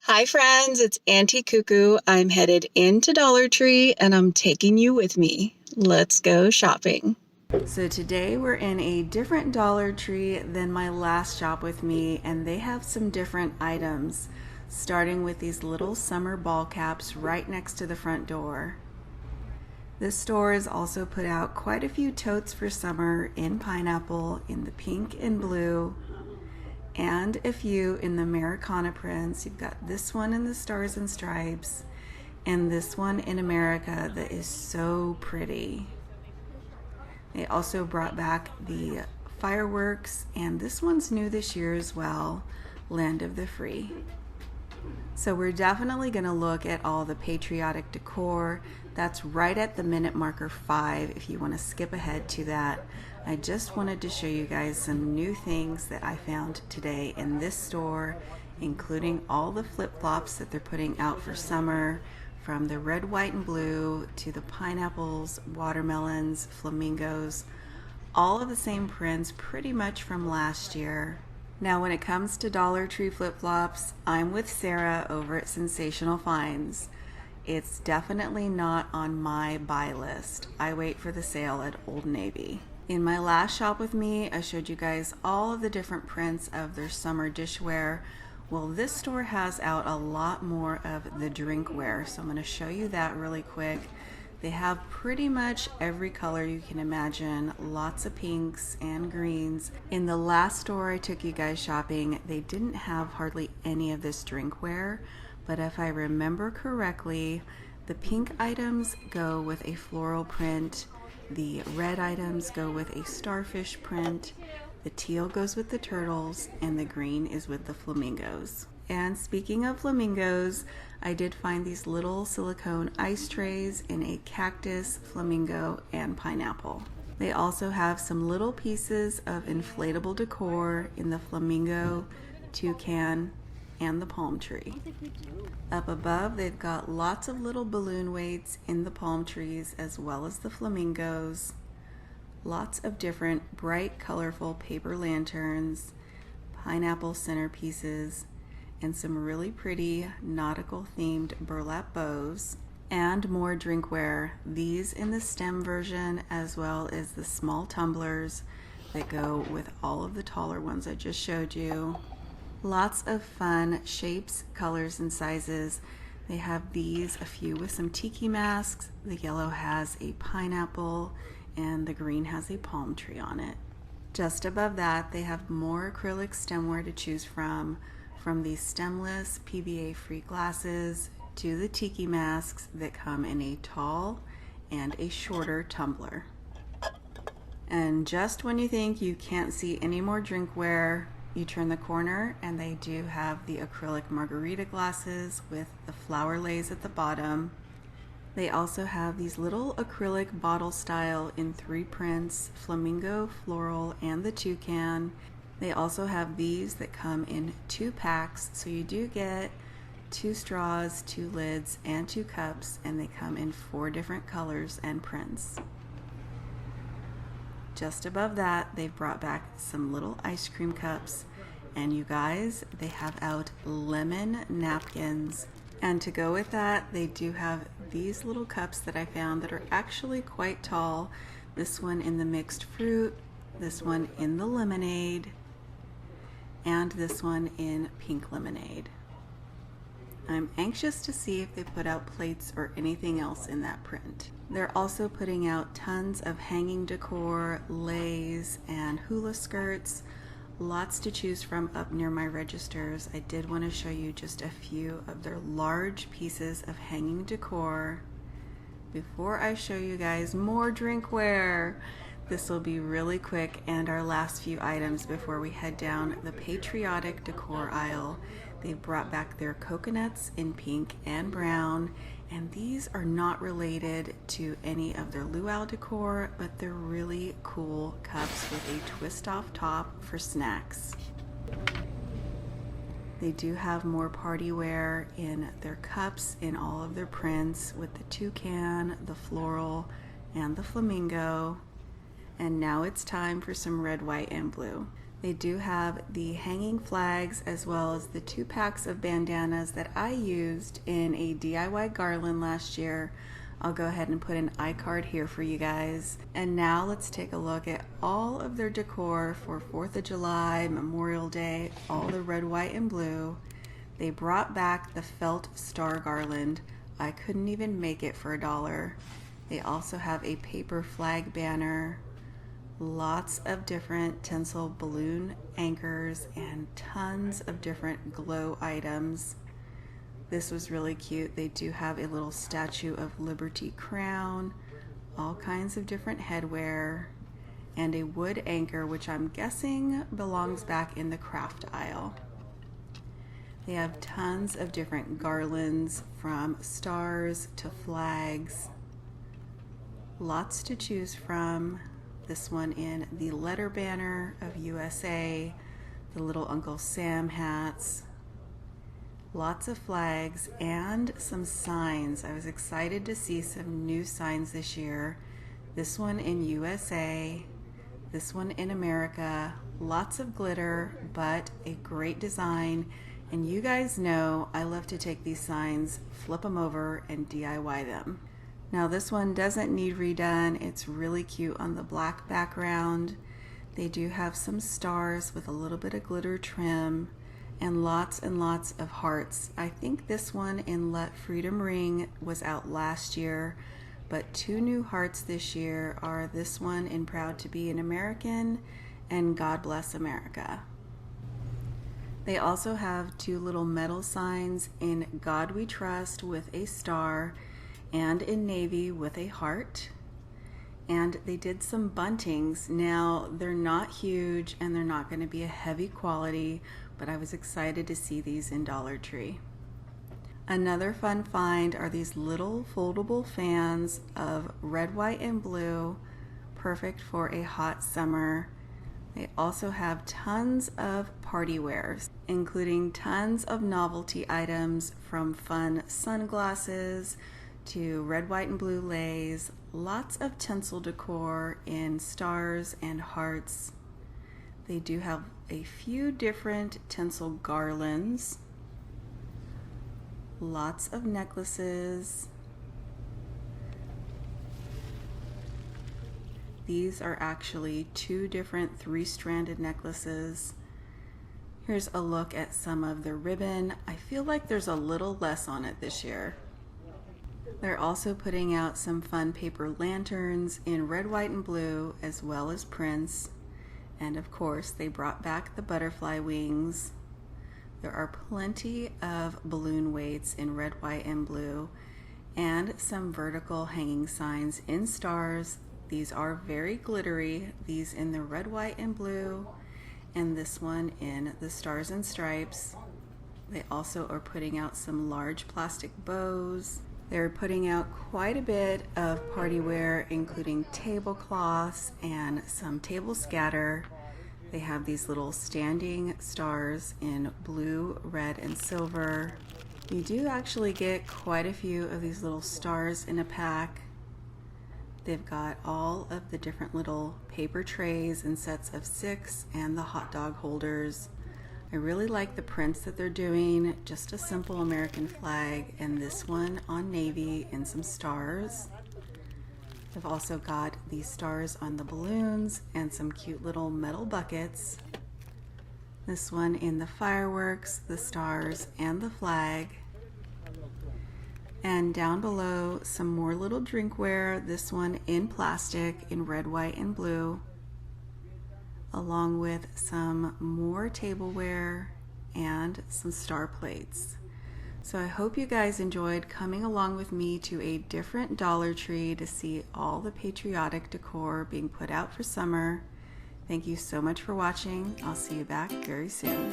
Hi friends, it's Auntie Cuckoo. I'm headed into Dollar Tree and I'm taking you with me. Let's go shopping. So today we're in a different Dollar Tree than my last shop with me, and they have some different items, starting with these little summer ball caps right next to the front door. This store has also put out quite a few totes for summer in pineapple, in the pink and blue, and a few in the Americana prints. You've got this one in the Stars and Stripes and this one in America that is so pretty. They also brought back the fireworks, and this one's new this year as well, Land of the Free. So we're definitely going to look at all the Patriotic Decor. That's right at the minute marker 5 if you want to skip ahead to that. I just wanted to show you guys some new things that I found today in this store, including all the flip-flops that they're putting out for summer, from the red, white, and blue to the pineapples, watermelons, flamingos, all of the same prints pretty much from last year. Now when it comes to Dollar Tree flip-flops, I'm with Sarah over at Sensational Finds. It's definitely not on my buy list. I wait for the sale at Old Navy. In my last shop with me, I showed you guys all of the different prints of their summer dishware. Well, this store has out a lot more of the drinkware, so I'm going to show you that really quick. They have pretty much every color you can imagine, lots of pinks and greens. In the last store I took you guys shopping, they didn't have hardly any of this drinkware, but if I remember correctly, the pink items go with a floral print, the red items go with a starfish print, the teal goes with the turtles, and the green is with the flamingos. And speaking of flamingos, I did find these little silicone ice trays in a cactus, flamingo, and pineapple. They also have some little pieces of inflatable decor in the flamingo, toucan, and the palm tree. Up above, they've got lots of little balloon weights in the palm trees as well as the flamingos. Lots of different bright, colorful paper lanterns, pineapple centerpieces, and some really pretty nautical themed burlap bows, and more drinkware, these in the stem version as well as the small tumblers that go with all of the taller ones I just showed you. Lots of fun shapes, colors, and sizes. They have these, a few with some tiki masks. The yellow has a pineapple and the green has a palm tree on it. Just above that, they have more acrylic stemware to choose from these stemless PVA-free glasses to the tiki masks that come in a tall and a shorter tumbler. And just when you think you can't see any more drinkware, you turn the corner and they do have the acrylic margarita glasses with the flower lays at the bottom. They also have these little acrylic bottle style in 3 prints, flamingo, floral, and the toucan. They also have these that come in 2 packs, so you do get 2 straws, 2 lids, and 2 cups, and they come in 4 different colors and prints. Just above that, they've brought back some little ice cream cups, and you guys, they have out lemon napkins. And to go with that, they do have these little cups that I found that are actually quite tall. This one in the mixed fruit, this one in the lemonade, and this one in pink lemonade. I'm anxious to see if they put out plates or anything else in that print. They're also putting out tons of hanging decor, leis, and hula skirts. Lots to choose from up near my registers. I did want to show you just a few of their large pieces of hanging decor. Before I show you guys more drinkware, this will be really quick and our last few items before we head down the Patriotic Decor aisle. They've brought back their coconuts in pink and brown, and these are not related to any of their luau decor, but they're really cool cups with a twist off top for snacks. They do have more party wear in their cups in all of their prints with the toucan, the floral, and the flamingo. And now it's time for some red, white, and blue. They do have the hanging flags as well as the 2 packs of bandanas that I used in a DIY garland last year. I'll go ahead and put an iCard here for you guys. And now let's take a look at all of their decor for 4th of July, Memorial Day, all the red, white, and blue. They brought back the felt star garland. I couldn't even make it for $1. They also have a paper flag banner, lots of different tinsel balloon anchors, and tons of different glow items. This was really cute. They do have a little Statue of Liberty crown, all kinds of different headwear, and a wood anchor, which I'm guessing belongs back in the craft aisle. They have tons of different garlands, from stars to flags. Lots to choose from. This one in the letter banner of USA, the little Uncle Sam hats, lots of flags, and some signs. I was excited to see some new signs this year. This one in USA, this one in America, lots of glitter, but a great design. And you guys know I love to take these signs, flip them over, and DIY them. Now this one doesn't need redone. It's really cute on the black background. They do have some stars with a little bit of glitter trim and lots of hearts. I think this one in Let Freedom Ring was out last year, but 2 new hearts this year are this one in Proud to be an American and God Bless America. They also have 2 little metal signs in God We Trust with a star and in navy with a heart. And they did some buntings. Now they're not huge and they're not going to be a heavy quality, but I was excited to see these in Dollar Tree. Another fun find are these little foldable fans of red, white, and blue, perfect for a hot summer. They also have tons of party wares, including tons of novelty items, from fun sunglasses to red, white, and blue leis, lots of tinsel decor in stars and hearts. They do have a few different tinsel garlands, lots of necklaces. These are actually 2 different 3-stranded necklaces. Here's a look at some of the ribbon. I feel like there's a little less on it this year. They're also putting out some fun paper lanterns in red, white, and blue, as well as prints. And of course, they brought back the butterfly wings. There are plenty of balloon weights in red, white, and blue, and some vertical hanging signs in stars. These are very glittery. These in the red, white, and blue, and this one in the stars and stripes. They also are putting out some large plastic bows. They're putting out quite a bit of party wear, including tablecloths and some table scatter. They have these little standing stars in blue, red, and silver. You do actually get quite a few of these little stars in a pack. They've got all of the different little paper trays in sets of 6 and the hot dog holders. I really like the prints that they're doing, just a simple American flag, and this one on navy and some stars. They've also got these stars on the balloons and some cute little metal buckets. This one in the fireworks, the stars, and the flag. And down below, some more little drinkware, this one in plastic in red, white, and blue, along with some more tableware and some star plates. So I hope you guys enjoyed coming along with me to a different Dollar Tree to see all the patriotic decor being put out for summer. Thank you so much for watching. I'll see you back very soon.